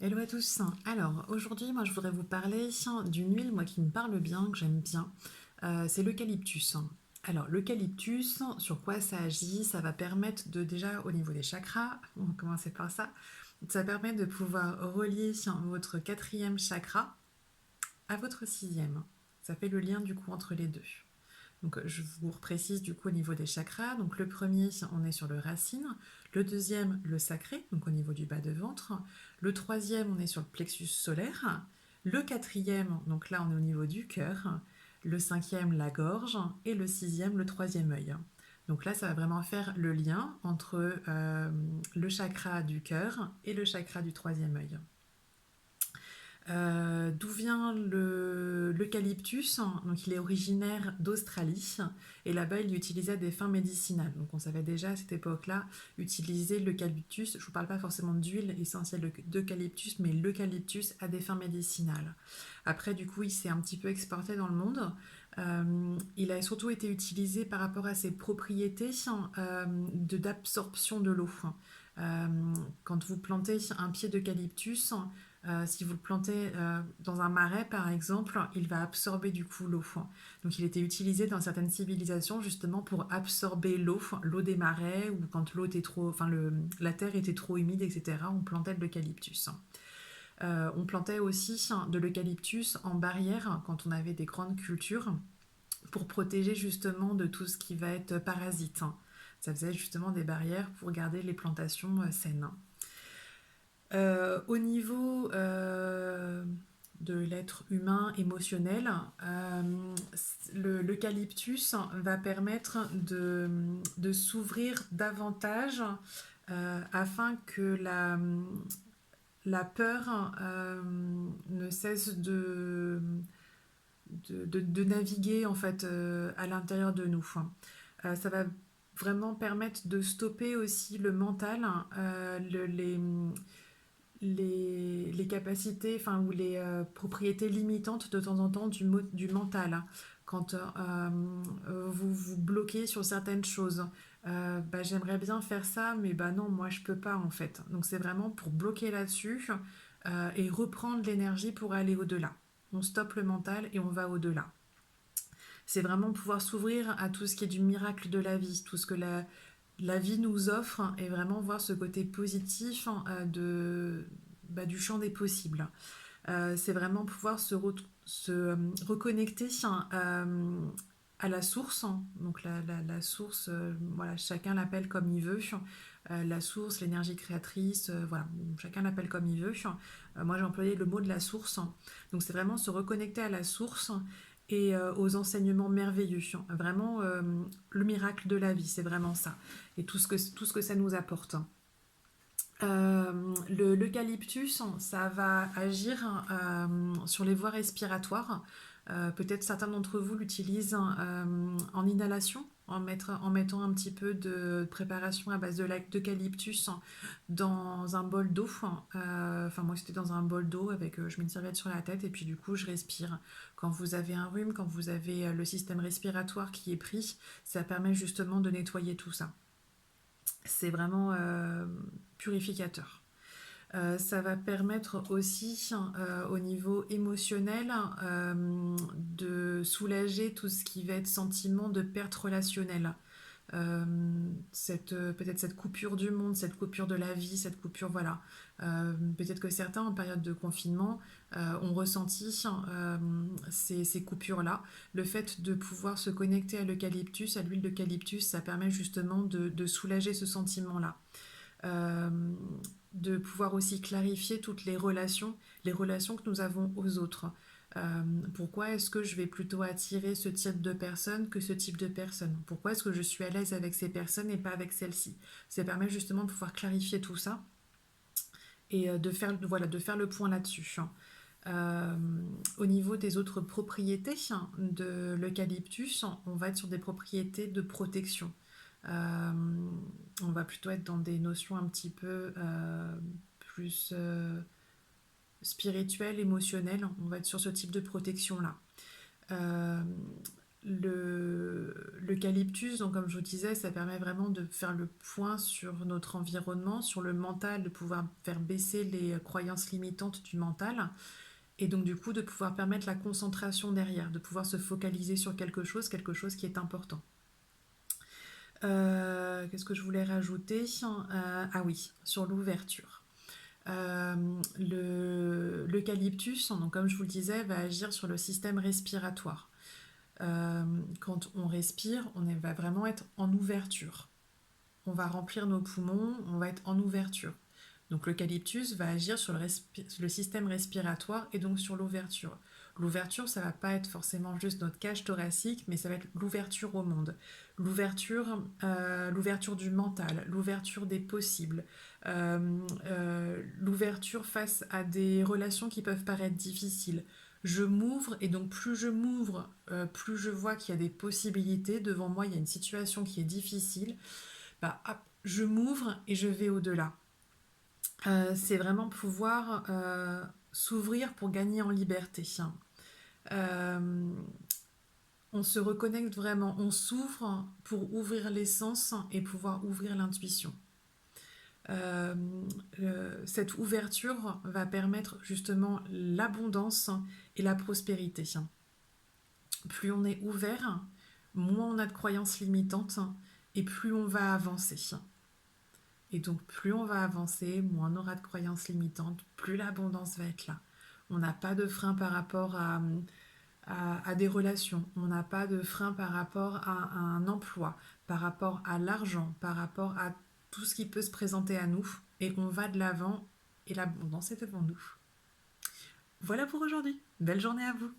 Hello à tous. Alors aujourd'hui, moi je voudrais vous parler d'une huile moi qui me parle bien, que j'aime bien. C'est l'eucalyptus. Alors l'eucalyptus, sur quoi ça agit? Ça va permettre de déjà au niveau des chakras, on va commencer par ça. Ça permet de pouvoir relier votre quatrième chakra à votre sixième. Ça fait le lien du coup entre les deux. Donc je vous reprécise du coup au niveau des chakras. Donc le premier, on est sur le racine. Le deuxième, le sacré, donc au niveau du bas de ventre. Le troisième, on est sur le plexus solaire. Le quatrième, donc là on est au niveau du cœur. Le cinquième, la gorge. Et le sixième, le troisième œil. Donc là, ça va vraiment faire le lien entre le chakra du cœur et le chakra du troisième œil. D'où vient l'eucalyptus? Donc il est originaire d'Australie et là-bas il l'utilisait à des fins médicinales. Donc on savait déjà à cette époque-là utiliser l'eucalyptus. Je ne vous parle pas forcément d'huile essentielle d'eucalyptus, mais l'eucalyptus à des fins médicinales. Après du coup il s'est un petit peu exporté dans le monde. Il a surtout été utilisé par rapport à ses propriétés d'absorption de l'eau. Euh, Quand vous plantez un pied d'eucalyptus, si vous le plantez dans un marais, par exemple, il va absorber du coup l'eau. Donc il était utilisé dans certaines civilisations justement pour absorber l'eau des marais ou quand l'eau était trop, enfin la terre était trop humide, etc. On plantait de l'eucalyptus. On plantait aussi de l'eucalyptus en barrière quand on avait des grandes cultures pour protéger justement de tout ce qui va être parasite. Ça faisait justement des barrières pour garder les plantations saines. Au niveau de l'être humain émotionnel, l'eucalyptus va permettre de s'ouvrir davantage afin que la peur ne cesse de naviguer en fait à l'intérieur de nous. Ça va vraiment permettre de stopper aussi le mental, les capacités, enfin, ou les propriétés limitantes de temps en temps du mental. Quand vous vous bloquez sur certaines choses, bah, j'aimerais bien faire ça, mais bah non, moi je peux pas en fait. Donc c'est vraiment pour bloquer là-dessus et reprendre l'énergie pour aller au-delà. On stoppe le mental et on va au-delà. C'est vraiment pouvoir s'ouvrir à tout ce qui est du miracle de la vie, tout ce que la vie nous offre et vraiment voir ce côté positif du champ des possibles. C'est vraiment pouvoir se reconnecter à la source. Donc la source, voilà, chacun l'appelle comme il veut. La source, l'énergie créatrice, voilà, chacun l'appelle comme il veut. Moi j'ai employé le mot de la source. Donc c'est vraiment se reconnecter à la source et aux enseignements merveilleux. Vraiment le miracle de la vie, c'est vraiment ça. Et tout ce que ça nous apporte. L'eucalyptus, ça va agir sur les voies respiratoires. Peut-être certains d'entre vous l'utilisent en inhalation, en mettant un petit peu de préparation à base d'eucalyptus dans un bol d'eau. Enfin, moi, c'était dans un bol d'eau avec, je mets une serviette sur la tête et puis du coup, je respire. Quand vous avez un rhume, quand vous avez le système respiratoire qui est pris, ça permet justement de nettoyer tout ça. C'est vraiment purificateur. Ça va permettre aussi au niveau émotionnel de soulager tout ce qui va être sentiment de perte relationnelle. Euh, Peut-être cette coupure du monde, cette coupure de la vie, cette coupure, voilà. Peut-être que certains, en période de confinement, ont ressenti ces coupures-là. Le fait de pouvoir se connecter à l'eucalyptus, à l'huile d'eucalyptus, ça permet justement de soulager ce sentiment-là. Euh, de pouvoir aussi clarifier toutes les relations que nous avons aux autres. Pourquoi est-ce que je vais plutôt attirer ce type de personne que ce type de personne? Pourquoi est-ce que je suis à l'aise avec ces personnes et pas avec celle-ci? Ça permet justement de pouvoir clarifier tout ça et de faire le point là-dessus. Euh, Au niveau des autres propriétés de l'eucalyptus, on va être sur des propriétés de protection. Euh, on va plutôt être dans des notions un petit peu plus spirituelles, émotionnelles. On va être sur ce type de protection-là. Euh, L'eucalyptus, donc comme je vous disais, ça permet vraiment de faire le point sur notre environnement, sur le mental, de pouvoir faire baisser les croyances limitantes du mental, et donc du coup de pouvoir permettre la concentration derrière, de pouvoir se focaliser sur quelque chose qui est important. Qu'est-ce que je voulais rajouter? Ah oui, sur l'ouverture. L'eucalyptus, donc comme je vous le disais, va agir sur le système respiratoire. Quand on respire, va vraiment être en ouverture. On va remplir nos poumons, on va être en ouverture. Donc l'eucalyptus va agir sur le système respiratoire et donc sur l'ouverture. L'ouverture, ça va pas être forcément juste notre cage thoracique, mais ça va être l'ouverture au monde, l'ouverture du mental, l'ouverture des possibles, l'ouverture face à des relations qui peuvent paraître difficiles. Je m'ouvre et donc plus je m'ouvre, plus je vois qu'il y a des possibilités. Devant moi, il y a une situation qui est difficile. Bah, hop, je m'ouvre et je vais au-delà. C'est vraiment pouvoir s'ouvrir pour gagner en liberté. Euh, on se reconnecte vraiment, on s'ouvre pour ouvrir l'essence et pouvoir ouvrir l'intuition. Euh, cette ouverture va permettre justement l'abondance et la prospérité. Plus on est ouvert, moins on a de croyances limitantes et plus on va avancer. Et donc plus on va avancer, moins on aura de croyances limitantes, plus l'abondance va être là. On n'a pas de frein par rapport à des relations, on n'a pas de frein par rapport à un emploi, par rapport à l'argent, par rapport à tout ce qui peut se présenter à nous. Et on va de l'avant et l'abondance est devant nous. Voilà pour aujourd'hui. Belle journée à vous.